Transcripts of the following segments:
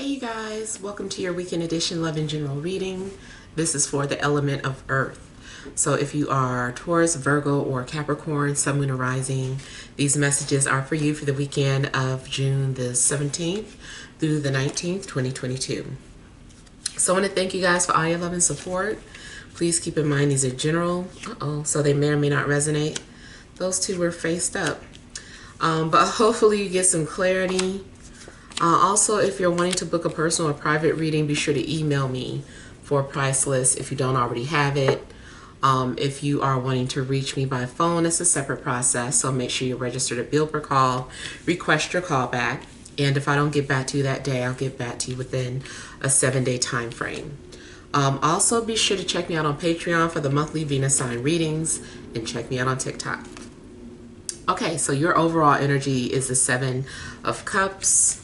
Hey you guys, welcome to your weekend edition Love and General reading. This is for the element of Earth. So if you are Taurus, Virgo, or Capricorn, Sun, Moon, or Rising, these messages are for you for the weekend of June the 17th through the 19th, 2022. So I want to thank you guys for all your love and support. Please keep in mind these are general, so they may or may not resonate. Those two were faced up. But hopefully you get some clarity. Also, if you're wanting to book a personal or private reading, be sure to email me for a price list if you don't already have it. If you are wanting to reach me by phone, it's a separate process, so make sure you're registered at bill per call, request your call back, and if I don't get back to you that day, I'll get back to you within a 7-day time frame. Also, be sure to check me out on Patreon for the monthly Venus sign readings, and check me out on TikTok. Okay, so your overall energy is the 7 of Cups.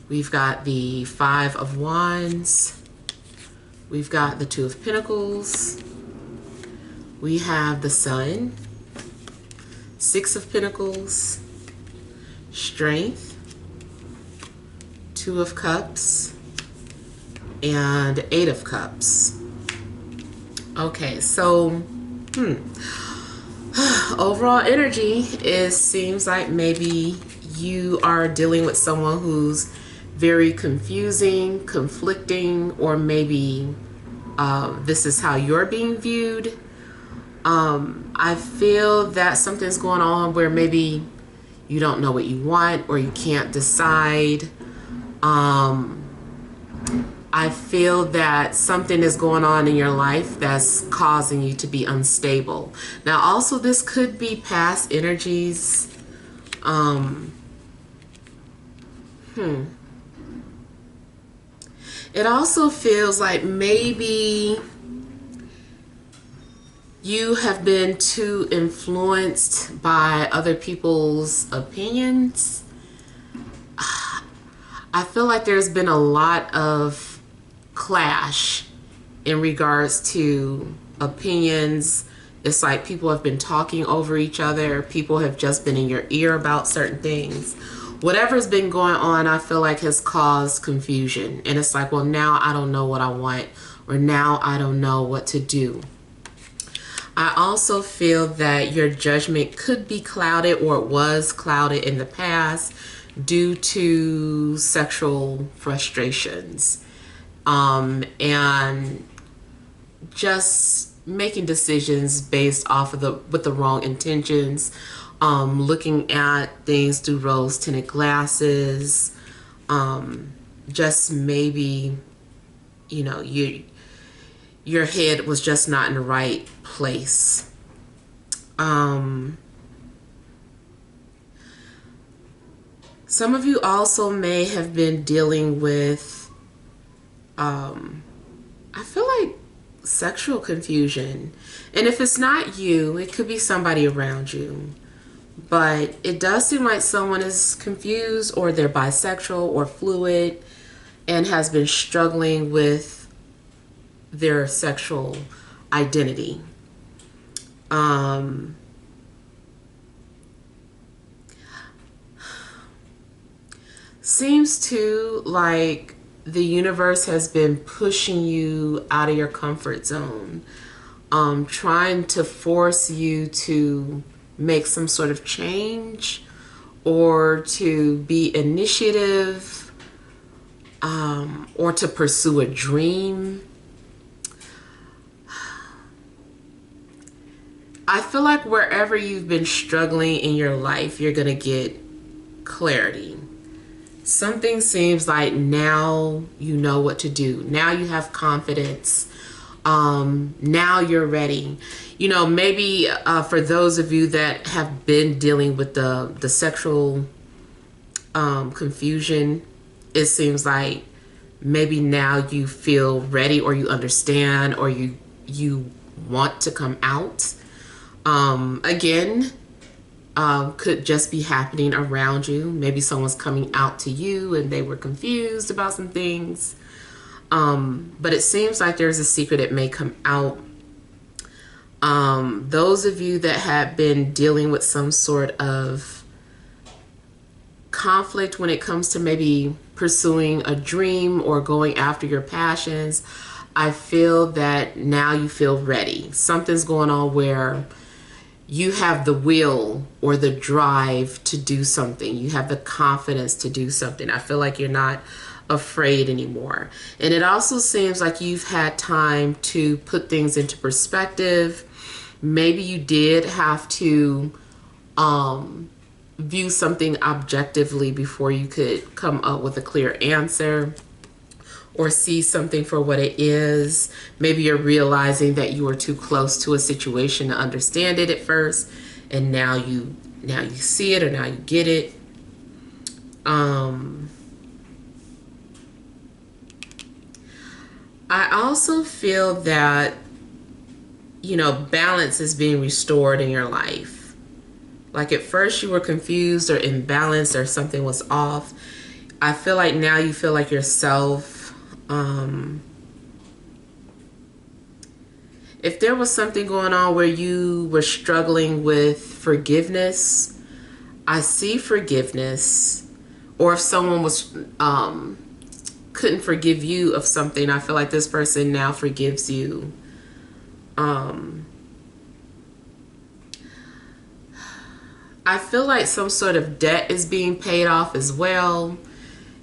We've got the 5 of Wands. We've got the 2 of Pentacles. We have the Sun, 6 of Pentacles, Strength, 2 of Cups, and 8 of Cups. Okay, so overall energy seems like maybe you are dealing with someone who's very confusing, conflicting, or maybe this is how you're being viewed. I feel that something's going on where maybe you don't know what you want or you can't decide. I feel that something is going on in your life that's causing you to be unstable. Now, also, this could be past energies. It also feels like maybe you have been too influenced by other people's opinions. I feel like there's been a lot of clash in regards to opinions. It's like people have been talking over each other. People have just been in your ear about certain things. Whatever's been going on, I feel like has caused confusion. And it's like, well, now I don't know what I want, or now I don't know what to do. I also feel that your judgment could be clouded, or it was clouded in the past due to sexual frustrations. And just making decisions based off of with the wrong intentions. Looking at things through rose-tinted glasses, just maybe, you know, your head was just not in the right place. Some of you also may have been dealing with, I feel like sexual confusion. And if it's not you, it could be somebody around you. But it does seem like someone is confused, or they're bisexual or fluid and has been struggling with their sexual identity. Seems to like the universe has been pushing you out of your comfort zone, trying to force you to make some sort of change or to be initiative, or to pursue a dream. I feel like wherever you've been struggling in your life, you're gonna get clarity. Something seems like now you know what to do. Now you have confidence. Now you're ready. You know, maybe for those of you that have been dealing with the sexual confusion, it seems like maybe now you feel ready, or you understand, or you want to come out. Again, could just be happening around you. Maybe someone's coming out to you and they were confused about some things. But it seems like there's a secret that may come out. Those of you that have been dealing with some sort of conflict when it comes to maybe pursuing a dream or going after your passions, I feel that now you feel ready. Something's going on where you have the will or the drive to do something. You have the confidence to do something. I feel like you're not afraid anymore. And it also seems like you've had time to put things into perspective. Maybe you did have to view something objectively before you could come up with a clear answer or see something for what it is. Maybe you're realizing that you were too close to a situation to understand it at first, and now you see it, or now you get it. I also feel that, you know, balance is being restored in your life. Like at first you were confused or imbalanced or something was off. I feel like now you feel like yourself. If there was something going on where you were struggling with forgiveness, I see forgiveness. Or if someone was couldn't forgive you of something, I feel like this person now forgives you. I feel like some sort of debt is being paid off as well.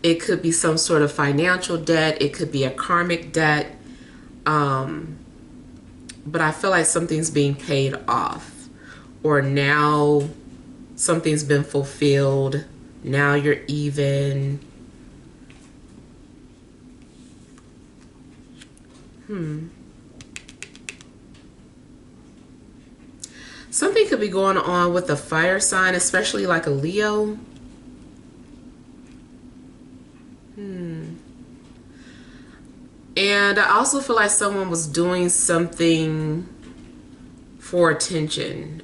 It could be some sort of financial debt. It could be a karmic debt. But I feel like something's being paid off. Or now something's been fulfilled. Now you're even. Something could be going on with a fire sign, especially like a Leo. And I also feel like someone was doing something for attention.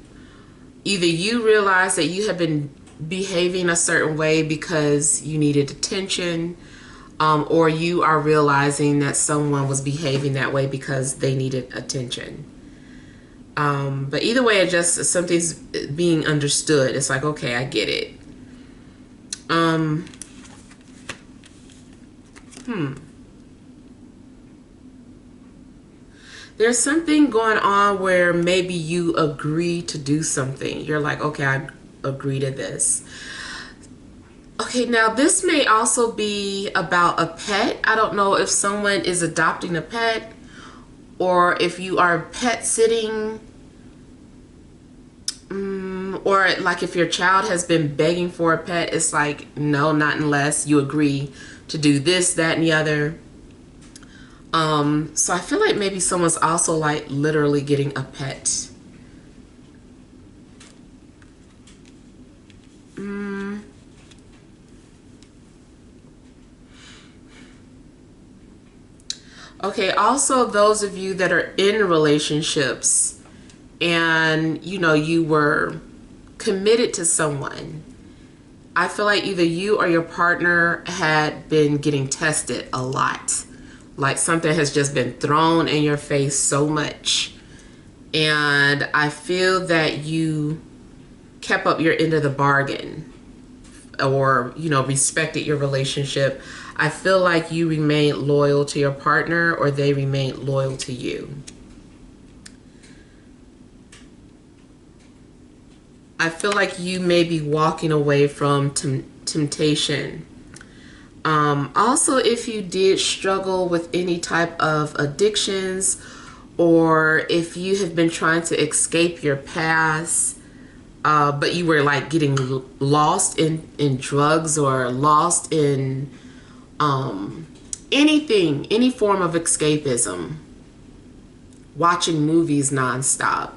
Either you realized that you have been behaving a certain way because you needed attention, or you are realizing that someone was behaving that way because they needed attention. But either way, it just, something's being understood. It's like, okay, I get it. There's something going on where maybe you agree to do something. You're like, okay, I agree to this. Okay, now this may also be about a pet. I don't know if someone is adopting a pet or if you are pet sitting, or like if your child has been begging for a pet. It's like, no, not unless you agree to do this, that, and the other. So I feel like maybe someone's also like literally getting a pet. Okay, also those of you that are in relationships and, you know, you were committed to someone, I feel like either you or your partner had been getting tested a lot. Like something has just been thrown in your face so much. And I feel that you kept up your end of the bargain, or, you know, respected your relationship. I feel like you remained loyal to your partner, or they remained loyal to you. I feel like you may be walking away from temptation. Also, if you did struggle with any type of addictions, or if you have been trying to escape your past, but you were like getting lost in drugs, or lost in anything, any form of escapism, watching movies nonstop,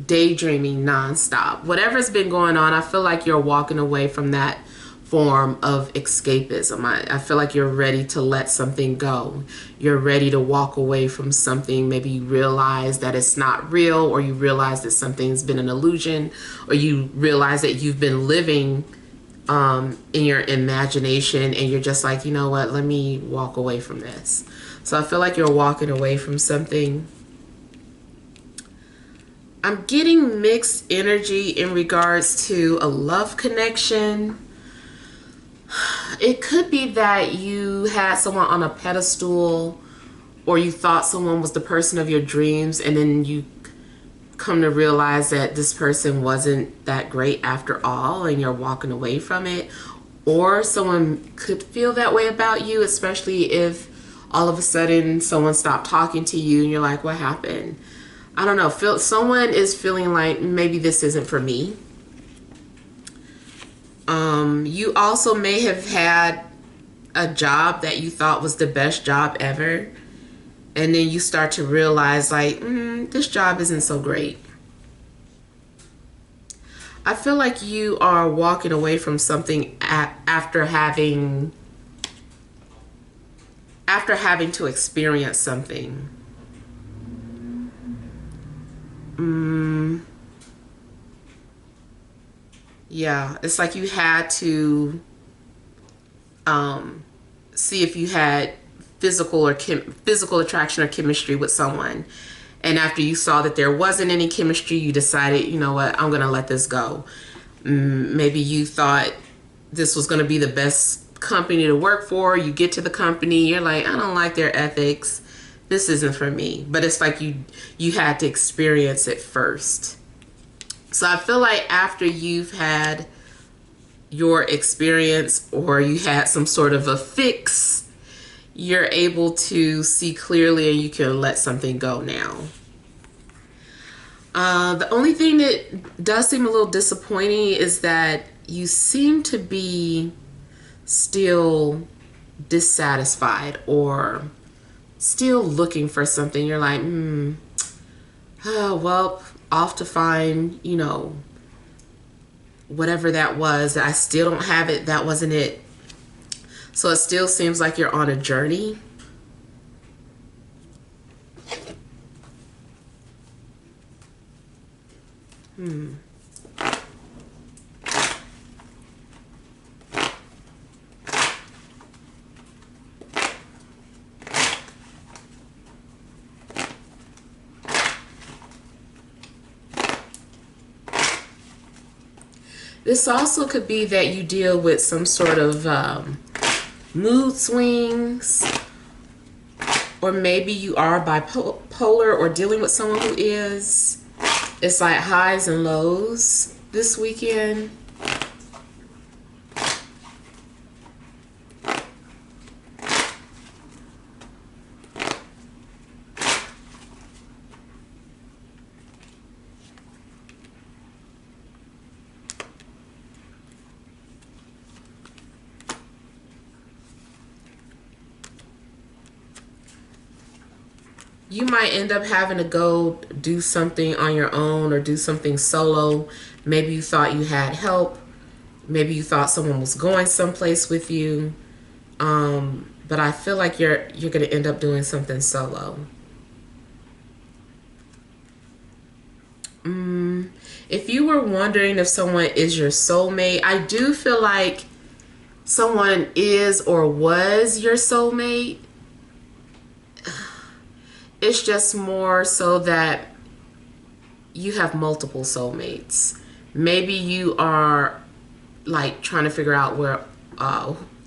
daydreaming nonstop, whatever's been going on, I feel like you're walking away from that form of escapism. I feel like you're ready to let something go. You're ready to walk away from something. Maybe you realize that it's not real, or you realize that something's been an illusion, or you realize that you've been living in your imagination, and you're just like, you know what, let me walk away from this. So I feel like you're walking away from something. I'm getting mixed energy in regards to a love connection. It could be that you had someone on a pedestal, or you thought someone was the person of your dreams, and then you come to realize that this person wasn't that great after all, and you're walking away from it. Or someone could feel that way about you, especially if all of a sudden someone stopped talking to you and you're like, what happened? I don't know. Someone is feeling like maybe this isn't for me. You also may have had a job that you thought was the best job ever, and then you start to realize like, this job isn't so great. I feel like you are walking away from something after having to experience something. Yeah, it's like you had to see if you had physical attraction or chemistry with someone. And after you saw that there wasn't any chemistry, you decided, you know what, I'm going to let this go. Maybe you thought this was going to be the best company to work for. You get to the company, you're like, I don't like their ethics. This isn't for me. But it's like you had to experience it first. So I feel like after you've had your experience, or you had some sort of a fix, you're able to see clearly and you can let something go now. The only thing that does seem a little disappointing is that you seem to be still dissatisfied or still looking for something. You're like, oh, well, off to find, you know, whatever that was. I still don't have it. That wasn't it. So it still seems like you're on a journey. This also could be that you deal with some sort of mood swings, or maybe you are bipolar or dealing with someone who is. It's like highs and lows this weekend. You might end up having to go do something on your own or do something solo. Maybe you thought you had help. Maybe you thought someone was going someplace with you. But I feel like you're going to end up doing something solo. If you were wondering if someone is your soulmate, I do feel like someone is or was your soulmate. It's just more so that you have multiple soulmates. Maybe you are like trying to figure out where,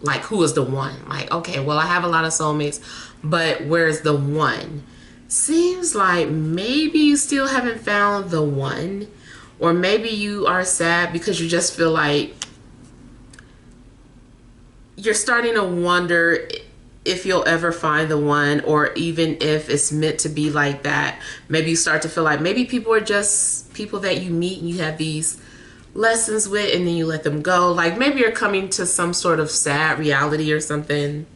like who is the one? Like, okay, well, I have a lot of soulmates, but where's the one? Seems like maybe you still haven't found the one, or maybe you are sad because you just feel like you're starting to wonder if you'll ever find the one, or even if it's meant to be like that. Maybe you start to feel like maybe people are just people that you meet and you have these lessons with, and then you let them go. Like maybe you're coming to some sort of sad reality or something.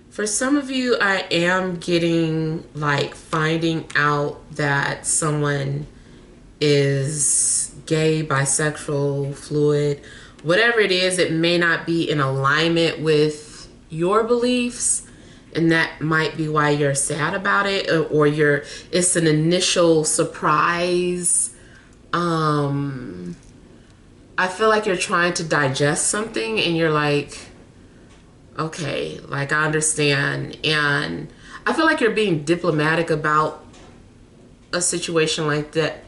For some of you, I am getting like finding out that someone is gay, bisexual, fluid, whatever it is. It may not be in alignment with your beliefs. and that might be why you're sad about it, or it's an initial surprise. I feel like you're trying to digest something and you're like, okay, like I understand. And I feel like you're being diplomatic about a situation like that,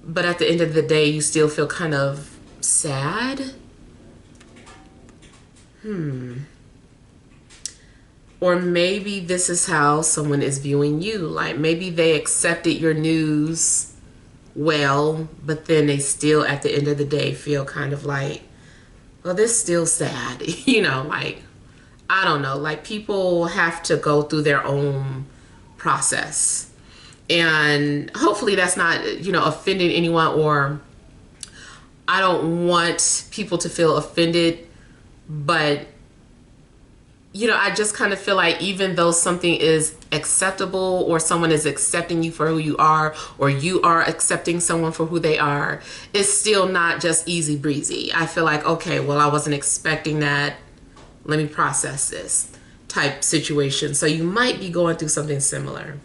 but at the end of the day, you still feel kind of sad. Or maybe this is how someone is viewing you. Like maybe they accepted your news well, but then they still at the end of the day feel kind of like, well, this is still sad. Like, I don't know. Like people have to go through their own process. And hopefully that's not, offending anyone, or I don't want people to feel offended, but I just kind of feel like even though something is acceptable, or someone is accepting you for who you are, or you are accepting someone for who they are, it's still not just easy breezy. I feel like, okay, well, I wasn't expecting that. Let me process this type situation. So you might be going through something similar.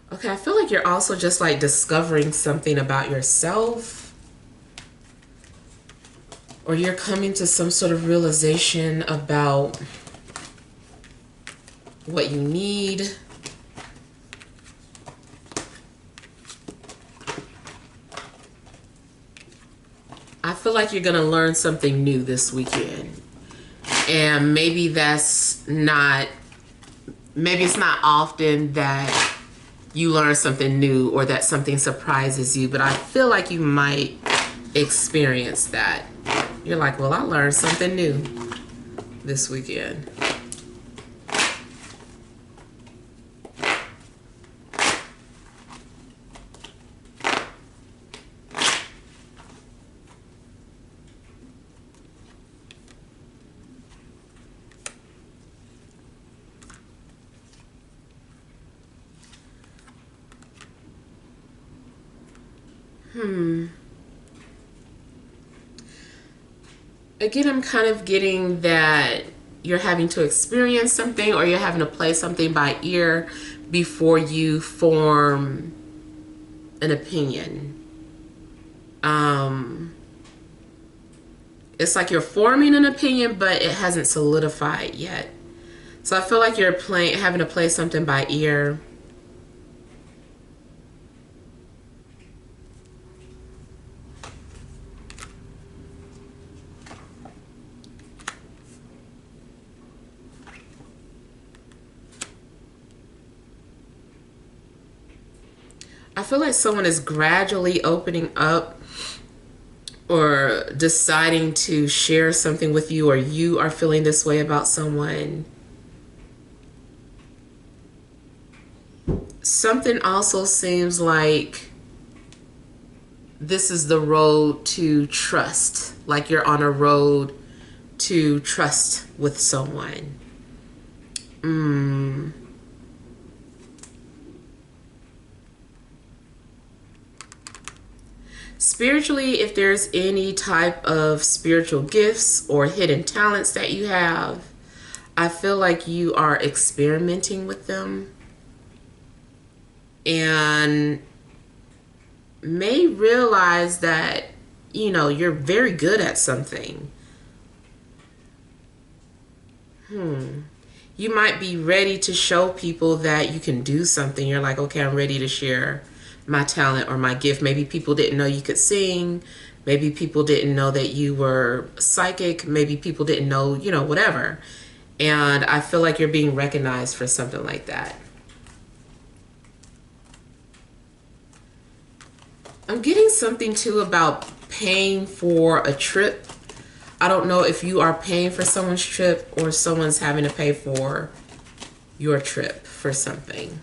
Okay, I feel like you're also just like discovering something about yourself, or you're coming to some sort of realization about what you need. I feel like you're going to learn something new this weekend. And maybe it's not often that you learn something new or that something surprises you, but I feel like you might experience that. You're like, well, I learned something new this weekend. Again, I'm kind of getting that you're having to experience something, or you're having to play something by ear before you form an opinion. It's like you're forming an opinion, but it hasn't solidified yet. So I feel like you're having to play something by ear. I feel like someone is gradually opening up or deciding to share something with you, or you are feeling this way about someone. Something also seems like this is the road to trust. Like you're on a road to trust with someone. Spiritually, if there's any type of spiritual gifts or hidden talents that you have, I feel like you are experimenting with them and may realize that, you're very good at something. You might be ready to show people that you can do something. You're like, okay, I'm ready to share my talent or my gift. Maybe people didn't know you could sing. Maybe people didn't know that you were psychic. Maybe people didn't know, whatever. And I feel like you're being recognized for something like that. I'm getting something too about paying for a trip. I don't know if you are paying for someone's trip or someone's having to pay for your trip for something.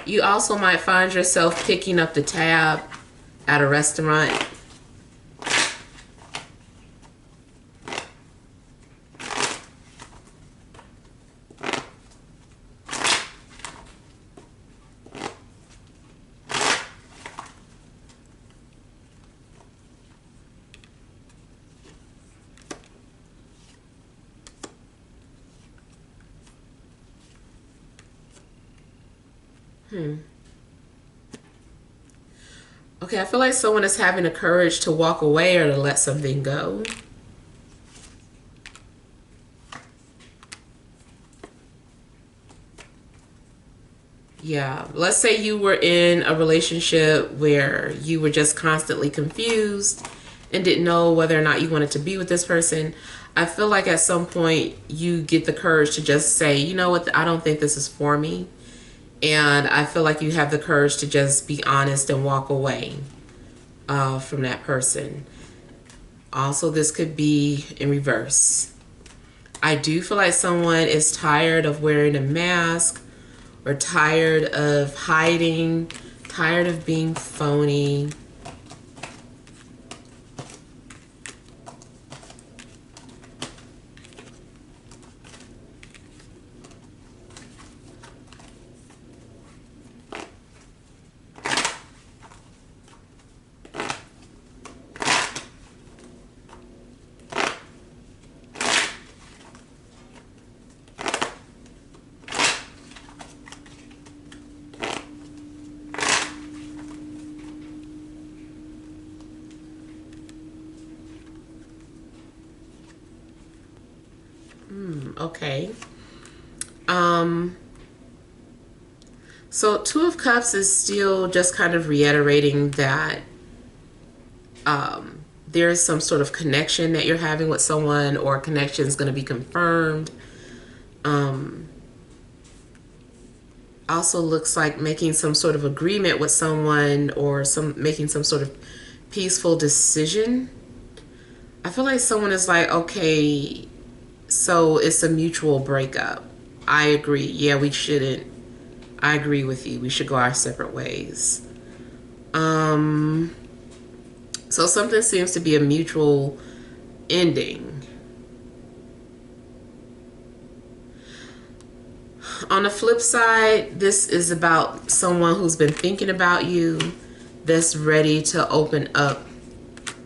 You also might find yourself picking up the tab at a restaurant. Okay, I feel like someone is having the courage to walk away or to let something go. Yeah, let's say you were in a relationship where you were just constantly confused and didn't know whether or not you wanted to be with this person. I feel like at some point you get the courage to just say, you know what, I don't think this is for me. And I feel like you have the courage to just be honest and walk away from that person. Also, this could be in reverse. I do feel like someone is tired of wearing a mask, or tired of hiding, tired of being phony. Okay. So Two of Cups is still just kind of reiterating that there is some sort of connection that you're having with someone, or connection is going to be confirmed. Also looks like making some sort of agreement with someone, or making some sort of peaceful decision. I feel like someone is like, okay, so it's a mutual breakup. I agree. Yeah, we shouldn't. I agree with you. We should go our separate ways. So something seems to be a mutual ending. On the flip side, this is about someone who's been thinking about you, that's ready to open up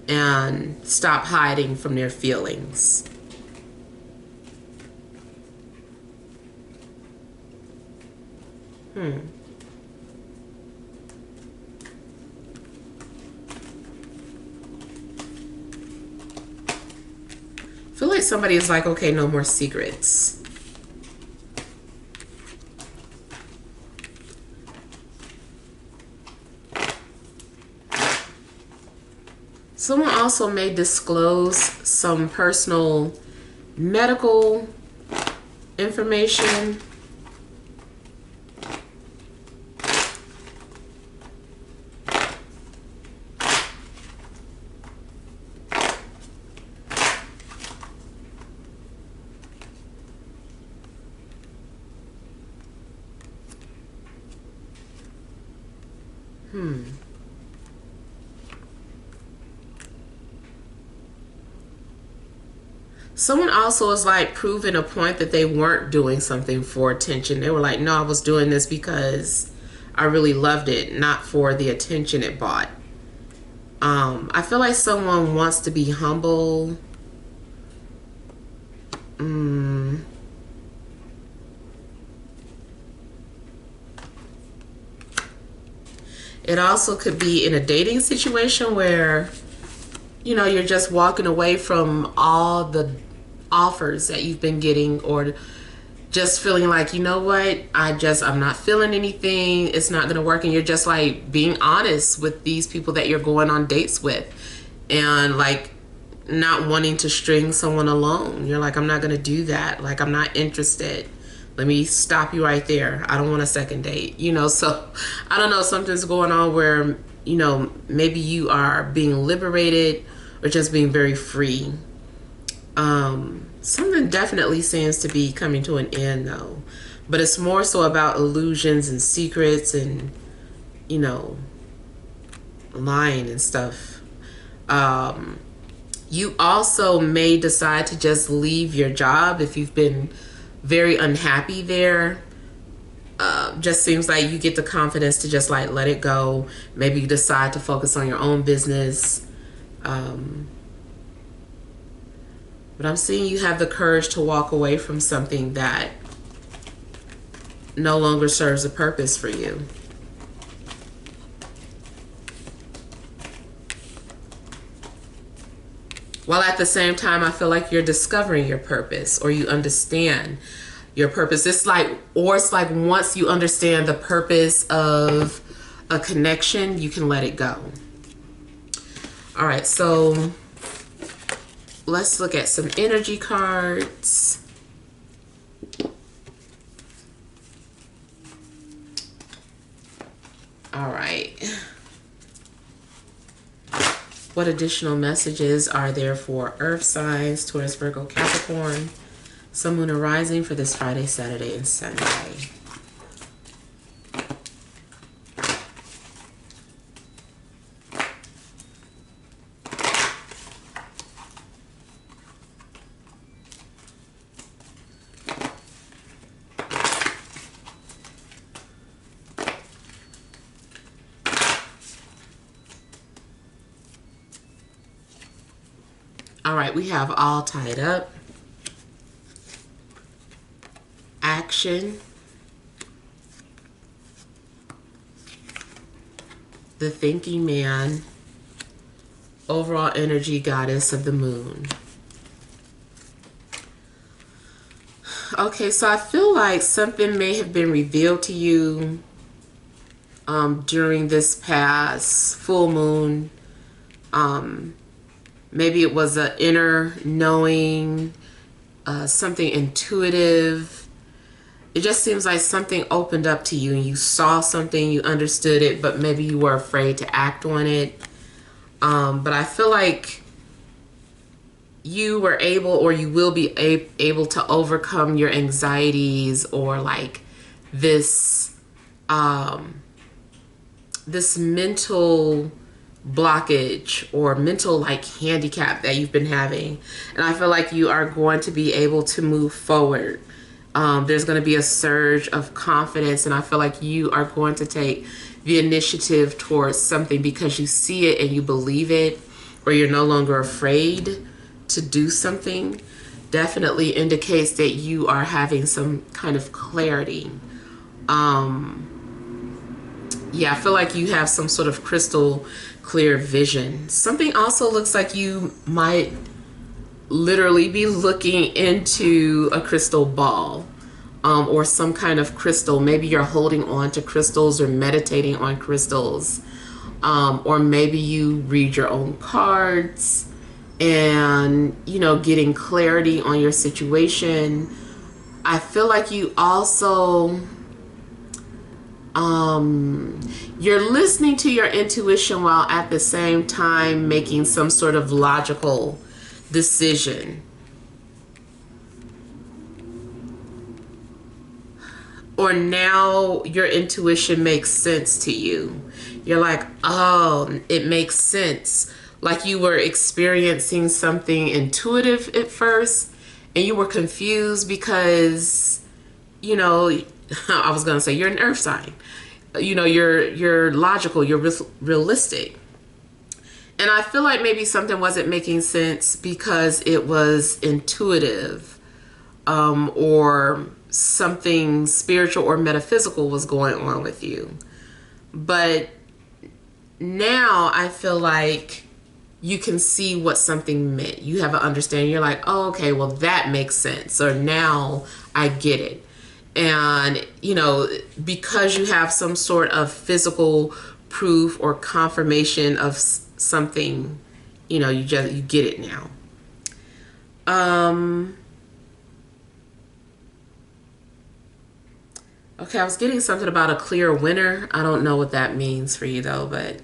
and stop hiding from their feelings. I feel like somebody is like, okay, no more secrets. Someone also may disclose some personal medical information. Someone also is like proving a point that they weren't doing something for attention. They were like, no, I was doing this because I really loved it, not for the attention it brought. I feel like someone wants to be humble. It also could be in a dating situation where, you know, you're just walking away from all the offers that you've been getting, or just feeling like, you know what, I'm not feeling anything, it's not gonna work, and you're just like being honest with these people that you're going on dates with, and like not wanting to string someone along. You're like, I'm not gonna do that, like I'm not interested. Let me stop you right there. I don't want a second date, you know. So I don't know, something's going on where, you know, maybe you are being liberated or just being very free. Something definitely seems to be coming to an end though, but it's more so about illusions and secrets and, you know, lying and stuff. You also may decide to just leave your job if you've been very unhappy there. Just seems like you get the confidence to just like let it go. Maybe you decide to focus on your own business. But I'm seeing you have the courage to walk away from something that no longer serves a purpose for you. While at the same time, I feel like you're discovering your purpose, or you understand your purpose. It's like once you understand the purpose of a connection, you can let it go. All right, so let's look at some energy cards. All right. What additional messages are there for Earth signs, Taurus, Virgo, Capricorn, Sun, Moon, and Rising for this Friday, Saturday, and Sunday? All right, we have all tied up. Action. The thinking man. Overall energy, goddess of the moon. Okay, so I feel like something may have been revealed to you during this past full moon. Maybe it was an inner knowing, something intuitive. It just seems like something opened up to you and you saw something, you understood it, but maybe you were afraid to act on it. But I feel like you were able, or you will be able to overcome your anxieties, or like this, this mental blockage or mental like handicap that you've been having. And I feel like you are going to be able to move forward. There's going to be a surge of confidence, and I feel like you are going to take the initiative towards something because you see it and you believe it, or you're no longer afraid to do something. Definitely indicates that you are having some kind of clarity. Yeah, I feel like you have some sort of crystal clear vision. Something also looks like you might literally be looking into a crystal ball, or some kind of crystal. Maybe you're holding on to crystals or meditating on crystals, or maybe you read your own cards and, you know, getting clarity on your situation. I feel like you also you're listening to your intuition while at the same time making some sort of logical decision. Or now your intuition makes sense to you. You're like, oh, it makes sense. Like you were experiencing something intuitive at first and you were confused because, you know, I was going to say you're an earth sign. You know, you're logical, you're realistic. And I feel like maybe something wasn't making sense because it was intuitive, or something spiritual or metaphysical was going on with you. But now I feel like you can see what something meant. You have an understanding. You're like, oh, okay, well, that makes sense. Or now I get it. And, you know, because you have some sort of physical proof or confirmation of something, you know, you get it now. Okay, I was getting something about a clear winner. I don't know what that means for you though, but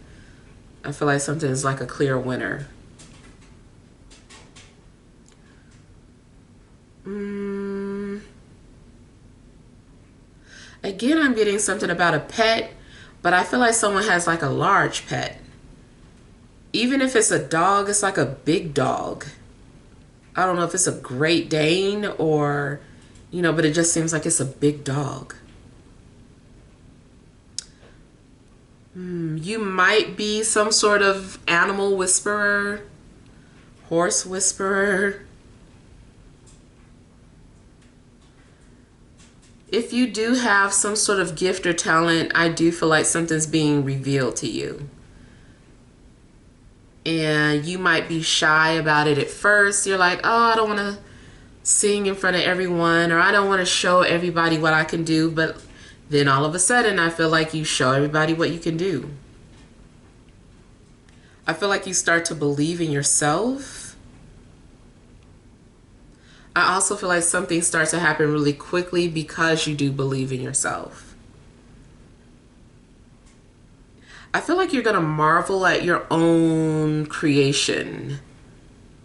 I feel like something is like a clear winner. Again, I'm getting something about a pet, but I feel like someone has like a large pet. Even if it's a dog, it's like a big dog. I don't know if it's a Great Dane or, you know, but it just seems like it's a big dog. You might be some sort of animal whisperer, horse whisperer. if you do have some sort of gift or talent, I do feel like something's being revealed to you. And you might be shy about it at first. You're like, oh, I don't want to sing in front of everyone, or I don't want to show everybody what I can do. But then all of a sudden, I feel like you show everybody what you can do. I feel like you start to believe in yourself. I also feel like something starts to happen really quickly because you do believe in yourself. I feel like you're going to marvel at your own creation.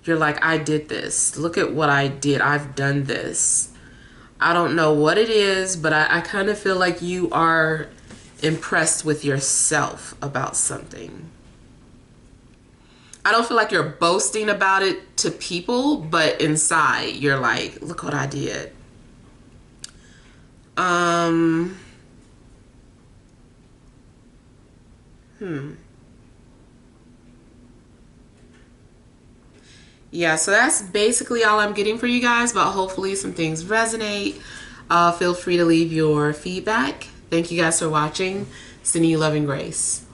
You're like, I did this. Look at what I did. I've done this. I don't know what it is, but I kind of feel like you are impressed with yourself about something. I don't feel like you're boasting about it to people, but inside you're like, look what I did. Yeah, so that's basically all I'm getting for you guys, but hopefully some things resonate. Feel free to leave your feedback. Thank you guys for watching. Sending you love and grace.